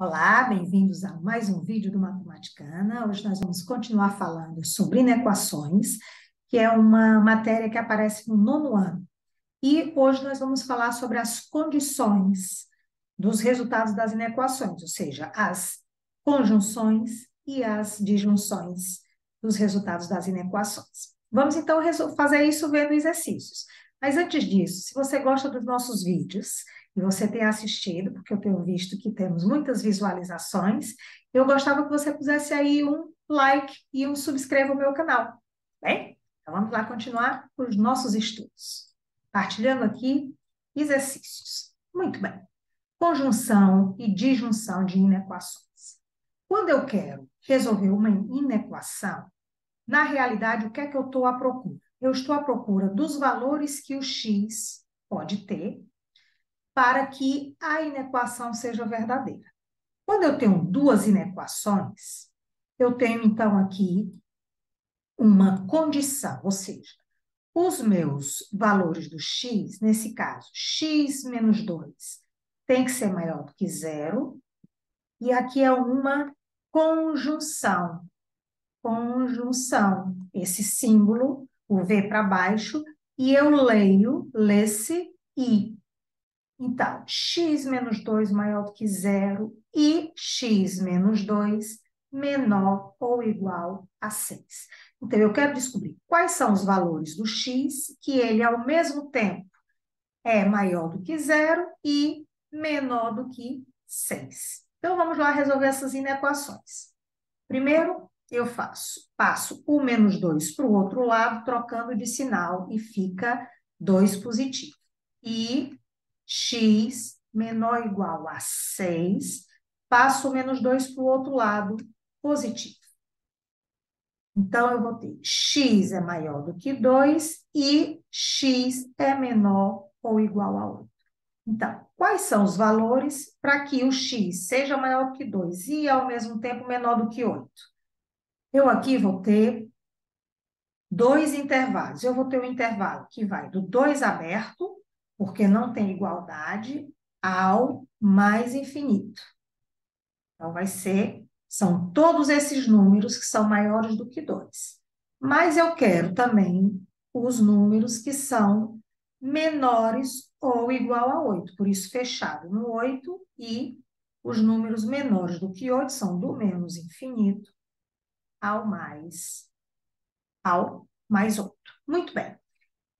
Olá, bem-vindos a mais um vídeo do Matematicana. Hoje nós vamos continuar falando sobre inequações, que é uma matéria que aparece no nono ano. E hoje nós vamos falar sobre as condições dos resultados das inequações, ou seja, as conjunções e as disjunções dos resultados das inequações. Vamos então fazer isso vendo exercícios. Mas antes disso, se você gosta dos nossos vídeos e você tem assistido, porque eu tenho visto que temos muitas visualizações, eu gostava que você pusesse aí um like e um subscreva o meu canal, bem? Então vamos lá continuar os nossos estudos. Partilhando aqui exercícios. Muito bem. Conjunção e disjunção de inequações. Quando eu quero resolver uma inequação, na realidade, o que é que eu estou à procura? Eu estou à procura dos valores que o x pode ter para que a inequação seja verdadeira. Quando eu tenho duas inequações, eu tenho, então, aqui uma condição, ou seja, os meus valores do x, nesse caso, x menos 2, tem que ser maior do que zero, e aqui é uma conjunção. Conjunção, esse símbolo, o V para baixo, e eu leio, lê-se I. Então, x menos 2 maior do que zero e x menos 2 menor ou igual a 6. Então, eu quero descobrir quais são os valores do x que ele, ao mesmo tempo, é maior do que zero e menor do que 6. Então, vamos lá resolver essas inequações. Primeiro, eu passo o menos 2 para o outro lado, trocando de sinal, e fica 2 positivo. E x menor ou igual a 6, passo o menos 2 para o outro lado, positivo. Então, eu vou ter x é maior do que 2 e x é menor ou igual a 8. Então, quais são os valores para que o x seja maior do que 2 e, ao mesmo tempo, menor do que 8? Eu aqui vou ter dois intervalos. Eu vou ter um intervalo que vai do 2 aberto, porque não tem igualdade, ao mais infinito. Então, são todos esses números que são maiores do que 2. Mas eu quero também os números que são menores ou igual a 8. Por isso, fechado no 8, e os números menores do que 8 são do menos infinito ao mais 8. Muito bem.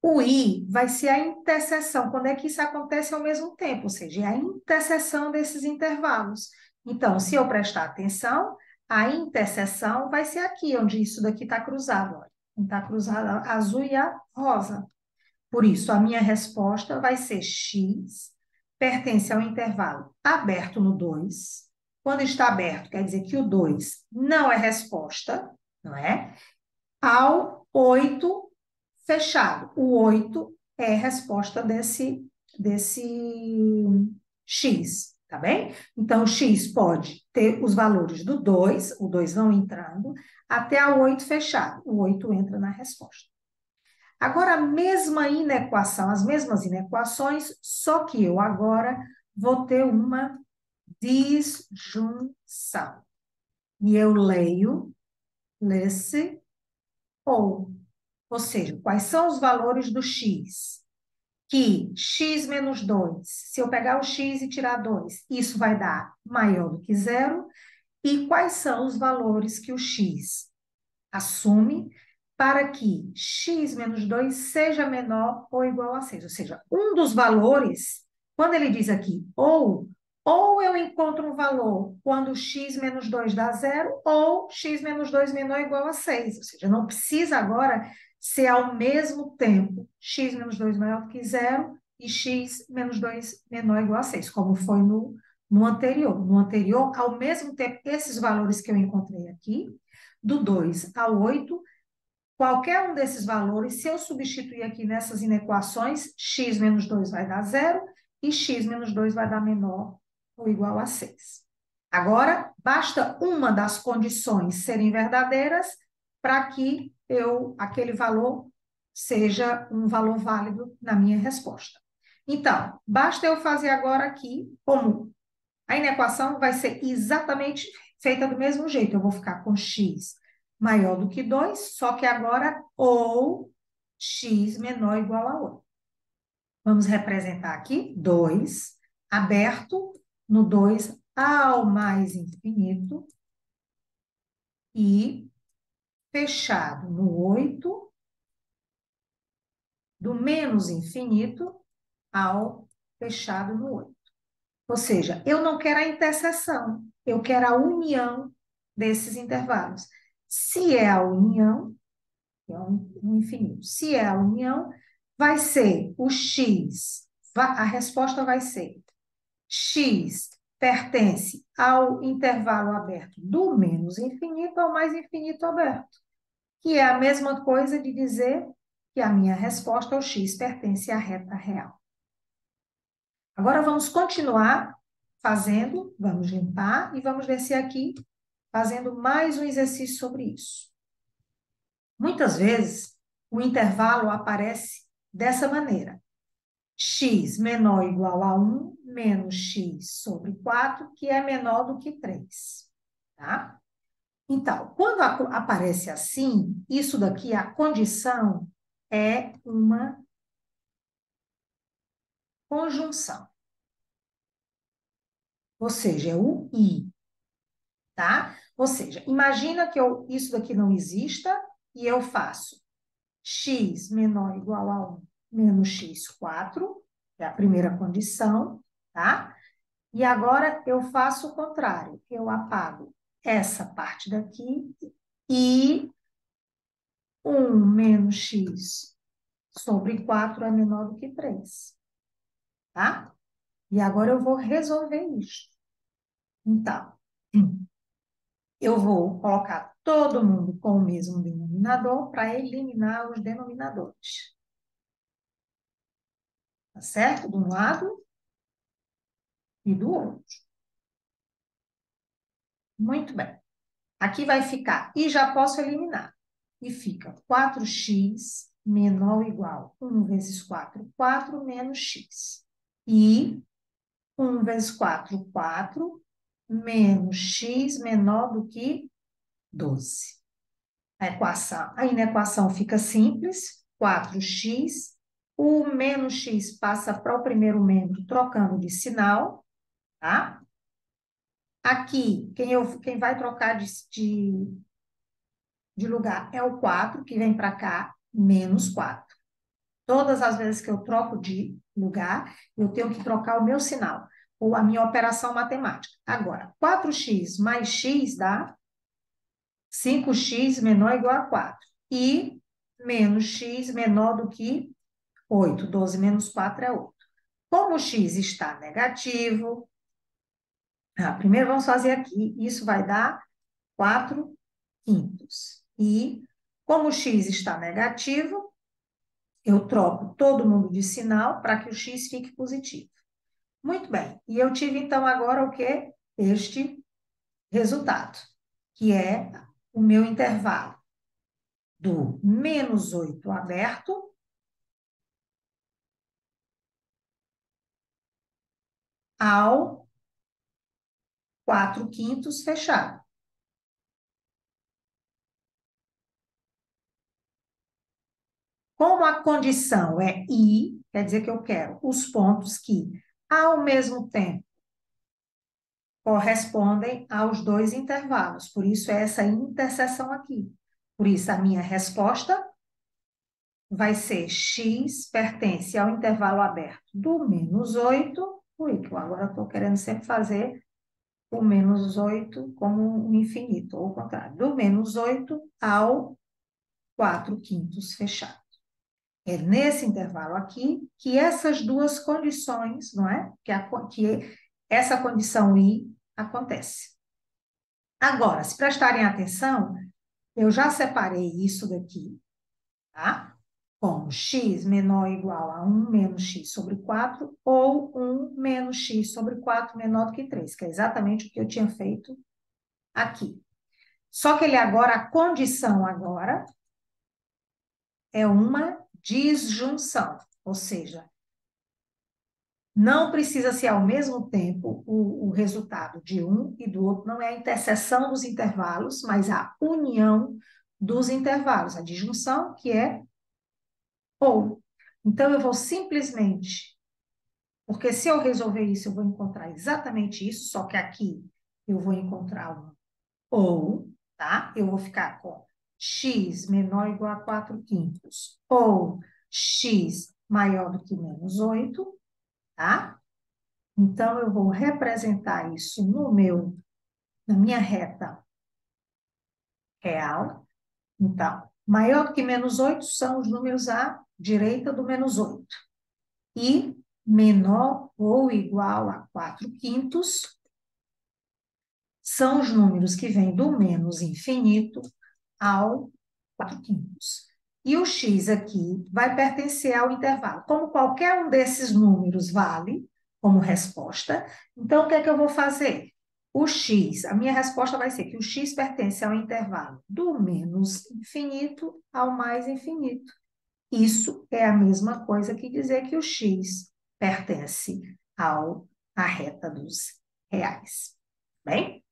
O I vai ser a interseção. Quando é que isso acontece ao mesmo tempo? Ou seja, é a interseção desses intervalos. Então, se eu prestar atenção, a interseção vai ser aqui, onde isso daqui está cruzado. Olha. Está cruzado a azul e a rosa. Por isso, a minha resposta vai ser x, pertence ao intervalo aberto no 2. Quando está aberto, quer dizer que o 2 não é resposta, não é? Ao 8 fechado. O 8 é a resposta desse x, tá bem? Então, o x pode ter os valores do 2, o 2 não entrando, até a 8 fechado. O 8 entra na resposta. Agora, a mesma inequação, as mesmas inequações, só que eu agora vou ter uma disjunção. E eu leio, lê-se, ou seja, quais são os valores do x? Que x menos 2, se eu pegar o x e tirar 2, isso vai dar maior do que zero. E quais são os valores que o x assume para que x menos 2 seja menor ou igual a 6? Ou seja, um dos valores, quando ele diz aqui ou eu encontro um valor quando x menos 2 dá zero, ou x menos 2 menor ou igual a 6. Ou seja, não precisa agora ser ao mesmo tempo x menos 2 maior do que zero e x menos 2 menor ou igual a 6, como foi no anterior. No anterior, ao mesmo tempo, esses valores que eu encontrei aqui, do 2 ao 8, qualquer um desses valores, se eu substituir aqui nessas inequações, x menos 2 vai dar zero e x menos 2 vai dar menor ou igual a 6. Agora, basta uma das condições serem verdadeiras para que aquele valor seja um valor válido na minha resposta. Então, basta eu fazer agora aqui, como A inequação vai ser exatamente feita do mesmo jeito. Eu vou ficar com x maior do que 2, só que agora ou x menor ou igual a 8. Vamos representar aqui 2, aberto no 2 ao mais infinito e fechado no 8, do menos infinito ao fechado no 8. Ou seja, eu não quero a interseção, eu quero a união desses intervalos. Se é a união, é um infinito. Se é a união, vai ser o x, a resposta vai ser x pertence ao intervalo aberto do menos infinito ao mais infinito aberto, que é a mesma coisa de dizer que a minha resposta, o x, pertence à reta real. Agora vamos continuar fazendo, vamos limpar e vamos descer aqui fazendo mais um exercício sobre isso. Muitas vezes o intervalo aparece dessa maneira: x menor ou igual a 1 menos x sobre 4, que é menor do que 3. Tá? Então, quando aparece assim, isso daqui, a condição é uma conjunção. Ou seja, é o i. Tá? Ou seja, imagina que isso daqui não exista e eu faço x menor ou igual a 1 menos x4, que é a primeira condição, tá? E agora eu faço o contrário, eu apago essa parte daqui e 1 menos x sobre 4 é menor do que 3, tá? E agora eu vou resolver isso. Então, eu vou colocar todo mundo com o mesmo denominador para eliminar os denominadores. Tá certo? De um lado e do outro. Muito bem. Aqui vai ficar, e já posso eliminar. E fica 4x menor ou igual a 1 vezes 4, 4 menos x. E 1 vezes 4, 4, menos x menor do que 12. A inequação fica simples, 4x, o menos x passa para o primeiro membro trocando de sinal, tá? Aqui, quem vai trocar de lugar é o 4, que vem para cá, menos 4. Todas as vezes que eu troco de lugar, eu tenho que trocar o meu sinal, ou a minha operação matemática. Agora, 4x mais x dá 5x menor ou igual a 4. E menos x menor do que 8. 12 menos 4 é 8. Como o x está negativo, primeiro vamos fazer aqui, isso vai dar 4 quintos. E como o x está negativo, eu troco todo mundo de sinal para que o x fique positivo. Muito bem. E eu tive, então, agora o quê? Este resultado, que é o meu intervalo do menos 8 aberto ao 4 quintos fechado. Como a condição é i, quer dizer que eu quero os pontos que, ao mesmo tempo, correspondem aos dois intervalos. Por isso, é essa interseção aqui. Por isso, a minha resposta vai ser x pertence ao intervalo aberto do menos 8. Ui, que eu agora estou querendo sempre fazer o menos 8 como um infinito, ou o contrário, do menos 8 ao 4 quintos fechado. É nesse intervalo aqui que essas duas condições, não é? Que essa condição I acontece. Agora, se prestarem atenção, eu já separei isso daqui, tá? Como x menor ou igual a 1 menos x sobre 4, ou 1 menos x sobre 4 menor do que 3, que é exatamente o que eu tinha feito aqui. Só que ele agora, a condição agora é uma disjunção, ou seja, Não precisa ser ao mesmo tempo o resultado de um e do outro, não é a interseção dos intervalos, mas a união dos intervalos, a disjunção, que é ou. Então, eu vou simplesmente, porque se eu resolver isso, eu vou encontrar exatamente isso, só que aqui eu vou encontrar um ou, tá? Eu vou ficar com x menor ou igual a 4 quintos, ou x maior do que menos 8, tá? Então, eu vou representar isso na minha reta real. Então, maior do que menos 8 são os números à direita do menos 8. E menor ou igual a 4 quintos são os números que vêm do menos infinito ao 4 quintos. E o x aqui vai pertencer ao intervalo. Como qualquer um desses números vale como resposta, então o que é que eu vou fazer? O x, a minha resposta vai ser que o x pertence ao intervalo do menos infinito ao mais infinito. Isso é a mesma coisa que dizer que o x pertence à reta dos reais. Bem?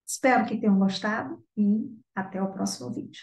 Espero que tenham gostado e até o próximo vídeo.